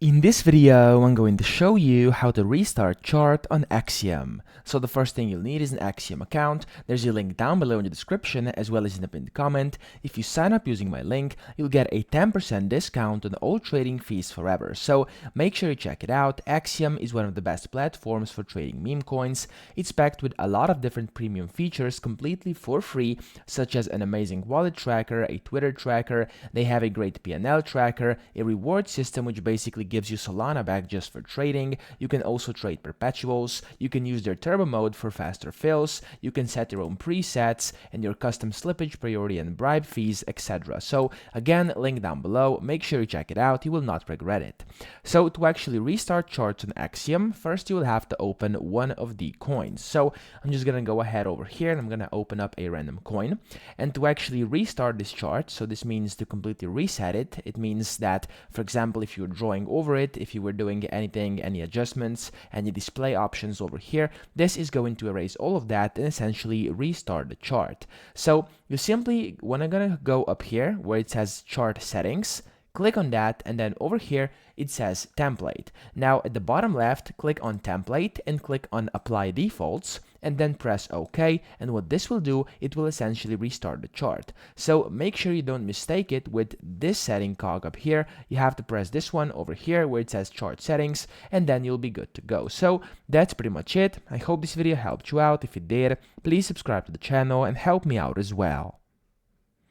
In this video, I'm going to show you how to restart chart on Axiom. So the first thing you'll need is an Axiom account. There's a link down below in the description as well as in the pinned comment. If you sign up using my link, you'll get a 10% discount on all trading fees forever. So make sure you check it out. Axiom is one of the best platforms for trading meme coins. It's packed with a lot of different premium features completely for free, such as an amazing wallet tracker, a Twitter tracker. They have a great P&L tracker, a reward system which basically gives you Solana back just for trading. You can also trade perpetuals. You can use their turbo mode for faster fills. You can set your own presets and your custom slippage priority and bribe fees, etc. So again, link down below. Make sure you check it out. You will not regret it. So to actually restart charts on Axiom, first you will have to open one of the coins. So I'm just gonna go ahead over here and I'm gonna open up a random coin. And to actually restart this chart, so this means to completely reset it. It means that, for example, if you're drawing over it, if you were doing anything, any adjustments, any display options over here, this is going to erase all of that and essentially restart the chart. So you simply gonna go up here where it says chart settings, click on that, and then over here it says template. Now at the bottom left, click on template and click on apply defaults and then press OK, and what this will do, it will essentially restart the chart. So make sure you don't mistake it with this setting cog up here. You have to press this one over here where it says chart settings, and then you'll be good to go. So that's pretty much it. I hope this video helped you out. If it did, please subscribe to the channel and help me out as well.